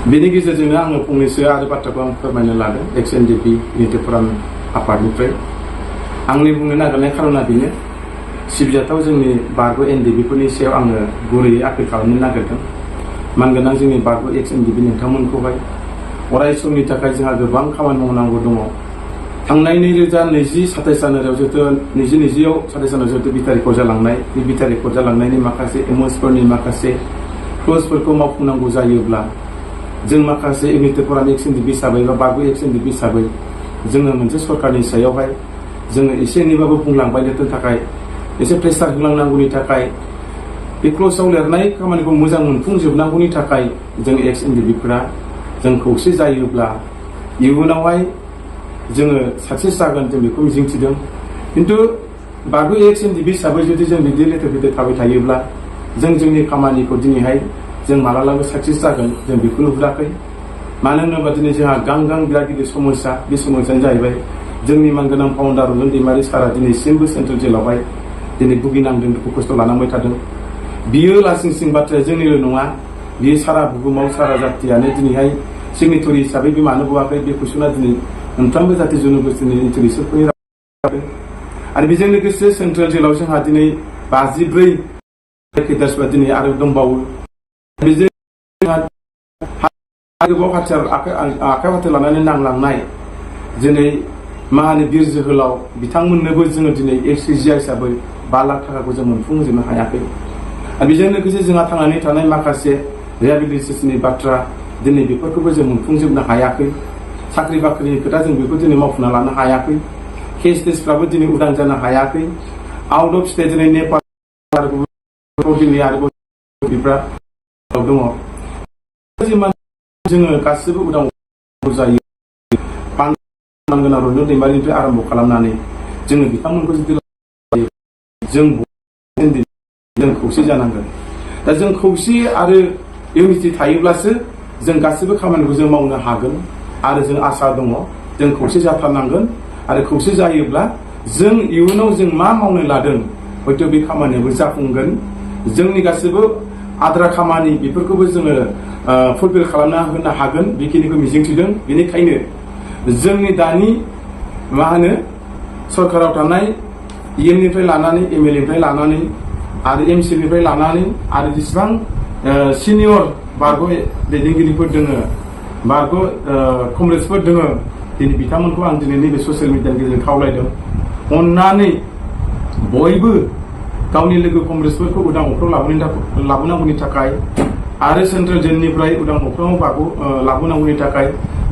बेनि गेजेरजोंनो आङो फंनैसो आरो बाथ्राखौ आं फोरमायनो लादों XNDP इउनिटि फराम आफादनिफ्राय आंनि बुंनो नागिरनाय खारना बेनो सिबिजाथाव जोंनि बारग' एनडिबिफोरनि सायाव आङो गुरैयै आपिल खालामनो नागिरदों। मानगोनां जोंनि बारग' XNDP नोंथांमोनखौहाय अराय समनि थाखाय जोंहा गोबां खामानि मावनांगौ दङ। थांनाय 2020 27 जानुवारियाव जिहेतु 2020आव 27 जानुवारियाव जिहेतु बिटारिखौ जालांनाय बे बिटारिखौ जालांनायनि माखासे एमअसफोरनि माखासे क्लजफोरखौ मावफुंनांगौ जायोब्ला जों माखासे इउनिटि फराम XNDP हिसाबै बा बारग' XNDP हिसाबै जोङो मोनसे सरकारनि सायावहाय जोङो एसे एनैबाबो बुंलांबाय थाखाय एसे प्रेसार होलांनांगौनि थाखाय बे क्लजआव लिरनाय खामानिखौ मोजां मोनफुंजोबनांगौनि थाखाय जों XNDPफोरा जों खौसे जायोब्ला इयुनावहाय जोङो साक्सेस जागोन जों बेखौ मिजिंथिदों। खिन्थु बारग' XNDP हिसाबै जुदि जों बिदि लेथेर फेथेर थाबाय थायोब्ला जों जोंनि खामानिखौ दिनैहाय जों मालाबाबो साक्सेस जागोन जों बेखौ नुहुराखै। मानो होनोबा दिनै जोंहा गां बिराद गिदिर समस्या बे समस्यानो जाहैबाय जोंनि मानगोनां फाउन्डार रन्जन दैमारि सारा दिनैसिमबो सेन्ट्रेल जेलावहाय दिनै भुगिनांदों दुखु खस्थ' लानांबाय थादों। बियो लासिं बाथ्राया जोंनिल' नङा, बियो सारा बुहुमाव सारा जाथियानो दिनैहाय सिगनेटरि हिसाबै बे मानो गवाखै बे कुइसना दिनै मोनफ्रोमबो जाथि जनगोष्ठीनि इन्टारेस्टफोरनि आरो बेजों लोगोसे सेन्ट्रेल जेलाव जोंहा दिनै 54 केडार्सफोरा दिनै आरो दंबावो। बेजों आरोबाव आखाइ हाथियार लानानै नांलांनाय दिनै बिर जोहोलाव बिथांमोननोबो जोङो दिनै XCGI हिसाबै 5 लाख थाखाखौ जों मोनफुंजोबनो हायाखै। आरो बेजों लोगोसे जोंहा थांनानै थानाय माखासे रिहेबिलिटेसननि बाथ्रा दिनै बेफोरखौबो जों मोनफुंजोबनो हायाखै। साख्रि बाख्रिनि खोथा जों बेखौ दिनै मावफुंना लानो हायाखै। केसफ्राबो दिनै उदां जानो हायाखै। आउट अफ स्टेट दिनै नेपाल दङ। जोङो गासिबो उदां जायो मानगोनां रन्जन दैमारिनिफ्राय आरम्भ खालामनानै जोङो बिथांमोनखौ जुदि जों खौसे जानांगोन। दा जों खौसे आरो इउनिटि थायोब्लासो जों गासिबो खामानिखौ जों मावनो हागोन आरो जों आसा दङ जों खौसे जाथारनांगोन। आरो खौसे जायोब्ला जों इयुनाव जों मा मावनो लादों हयथ' बे खामानियाबो जाफुंगोन। जोंनि गासिबो आद्रा खामानि बेफोरखौबो जोङो फुलफिल खालामना होनो हागोन बेखिनिखौ मिजिंथिदों। बेनिखायनो जोंनि दानि सरकाराव थानाय EMनिफ्राय लानानै MLAनिफ्राय लानानै आरो MCनिफ्राय लानानै आरो जेसेबां सिनियर बारग' दैदेनगिरिफोर दोङो बारग' कमरेड्सफोर दोङो दिनै बिथांमोनखौ आं दिनै नैबे ससियेल मिडियानि गेजेरजों खावलायदों अननानै बयबो गावनि लोगो कमरेड्सफोरखौ उदां अख्राङाव लाबोनांगौनि थाखाय आरो सेन्ट्रेल जेलनिफ्राय उदां अख्राङाव लाबोनांगौनि थाखाय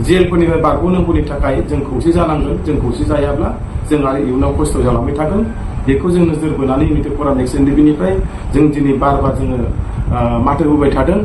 जेलफोरनिफ्राय बारग'नांगौनि थाखाय जों खौसे जानांगोन। जों खौसे जायाब्ला जों आरो इयुनाव खस्थ' जालांबाय थागोन। बेखौ जों नोजोर बोनानै इउनिटि फराम XNDPनिफ्राय जों दिनै बार जोङो माथो होबाय थादों।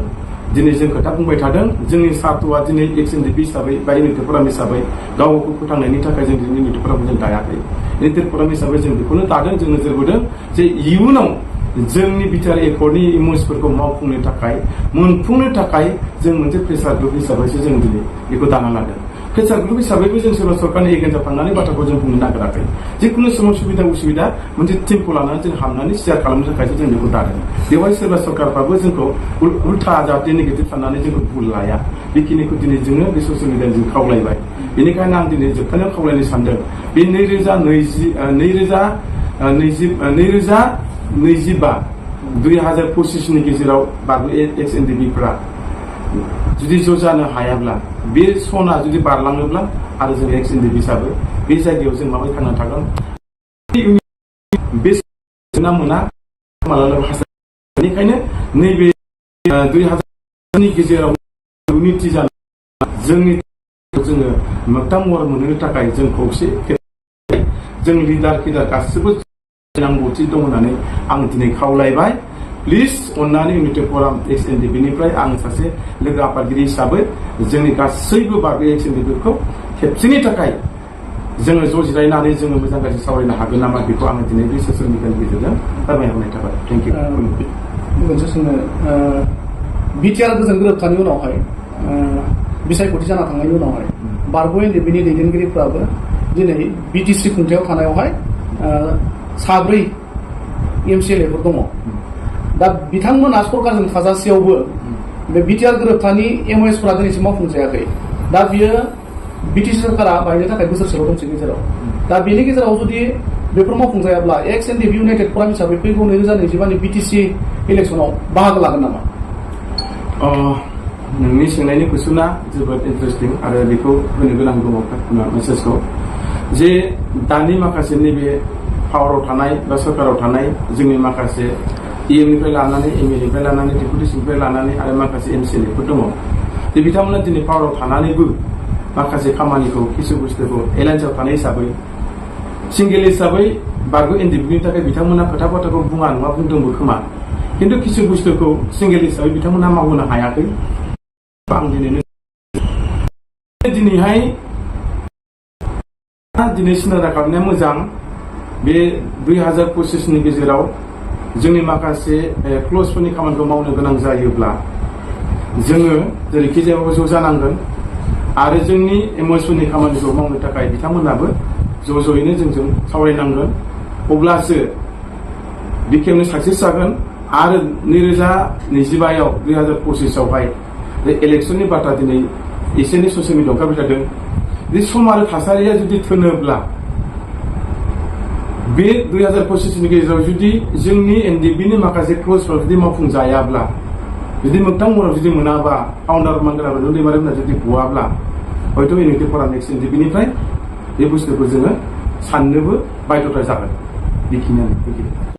दिनै जों खोथा बुंबाय थादों। जोंनि सार्थ'आ दिनै XNDP हिसाबै बा इउनिटि फराम हिसाबै गावखौ फोथांनायनि थाखाय जों दिनै इउनिटि फरामखौ जों दायाखै। इउनिटि फराम हिसाबै जों बेखौनो दादों, जों नोजोर बोदों जे इयुनाव जोंनि बिटिआर एकर्डनि इम'सफोरखौ मावफुंनो थाखाय मोनफुंनो थाखाय जों मोनसे प्रेसार ग्रुप हिसाबैसो जों दिनै बेखौ दाना लादों। प्रेसार ग्रुप हिसाबैबो जों सोरबा सरकारनि एगेन्स्टआव थांनानै बाथ्राखौ जों बुंनो नागिराखै। जिखुनु समाव सुबिदा उसुबिदा मोनसे टिमखौ लानानै जों हाबनानै शेयार खालामनो थाखायसो जों बेखौ दादों। बेवहाय सोरबा सरकारफ्राबो जोंखौ उल्था जाहाथे नेगेटिभ साननानै जोंखौ भुल लाया बेखिनिखौ दिनै जोङो बे ससियेल मिडियाजों खावलायबाय। बेनिखायनो आं दिनै जोबथारनायाव खावलायनो सानदों बे 2025 गेजेराव बारग' XNDPफ्रा जुदि ज' जानो हायाब्ला बे सना जुदि बारलाङोब्ला आरो जों XNDP हिसाबै बे जायगायाव जों माबोरै थांना थागोन बे मोना बेनिखायनो नैबे 2000नि गेजेराव इउनिटि जानो जोंनि जोङो मोगथां महर मोनहोनो थाखाय जों खौसे जों लिडार गासिबो नांगौथि दं होननानै आं दिनै खावलायबाय। प्लिज अननानै इउनिटि फराम XNDPनिफ्राय आं सासे लोगो आफादगिरि हिसाबै जोंनि गासैबो बारग' XNDPखौ खेबसेनि थाखाय जोङो ज' जिरायनानै जोङो मोजां गाज्रि सावरायनो हागोन नामा बेखौ आङो दिनै बे ससियेल मिडियानि गेजेरजों फोरमायहरनाय थाबाय। Thank you. मोनसे सोंनो बिटिआर गोजोन गोरोबथानि उनावहाय बिसायख'थि जाना थांनायनि उनावहाय बारग' एनडिपिनि दैदेनगिरिफ्राबो दिनै बिटिसि खुंथायाव थानायावहाय 4 MCLAफोर दङ। दा बिथांमोना सरकारजों थाजासेयावबो बे बिटिआर गोरोबथानि एमअएसफोरा दिनैसिम मावफुंजायाखै दा बियो बिटिसि सरकारा बाहायनो थाखाय बोसोरसेल' दंसै गेजेराव दा बेनि गेजेराव जुदि बेफोर मावफुंजायाब्ला एक्स एनडिपि इउनाइटेड फराम हिसाबै फैगौ 2025 बिटिसि इलेक्सनाव बाहागो लागोन नामा? नोंनि सोंनायनि कुइसना जोबोद इन्टारेस्टिं आरो बेखौ होनो गोनां दङ मेसेजखौ जे दानि माखासे नैबे पावाराव थानाय बा सरकाराव थानाय जोंनि माखासे इएमनिफ्राय लानानै एमएलएनिफ्राय लानानै डेपुटेसिनिफ्राय लानानै आरो माखासे एमसिएलएफोर दङ जे बिथांमोना दिनै पावाराव थानानैबो माखासे खामानिखौ किसु बुस्थुखौ एलायन्सआव थानाय हिसाबै सिंगेल हिसाबै बारग' एनडिपिनि थाखाय बिथांमोना खोथा बाथ्राखौ बुङा नङा बुंदोंबो खोमा खिन्थु किसु बुस्थुखौ सिंगेल हिसाबै बिथांमोना मावहोनो हायाखै आं दिनैहाय सिन्था खालामनाया मोजां बे 2025 गेजेराव जोंनि माखासे क्लजफोरनि खामानिखौ मावनो गोनां जायोब्ला जोङो जेरैखि जायाबाबो ज' जानांगोन आरो जोंनि एमएसफोरनि खामानिखौ मावनो थाखाय बिथांमोनाबो ज' ज'यैनो जोंजों सावरायनांगोन अब्लासो बे खेबनो साक्सेस जागोन आरो 2025आव 2025आवहाय इलेक्सननि बाथ्रा दिनै एसे एनै ससियेल मिडियाआव ओंखारबाय थादों बे सम आरो थासारिया जुदि थोनोब्ला बे 2025नि गेजेराव जुदि जोंनि एनडिपिनि माखासे क्लजफोर जुदि मावफुंजायाब्ला जुदि मोगथां महराव जुदि मोनाबा फाउन्डार मानगोनां दैमारिमोना जुदि गवाब्ला हयथ' इउनाइटेड फर नेक्स्ट एनडिपिनिफ्राय बे बुस्थुखौ जोङो साननोबो बाध्यता जागोन बेखिनियानो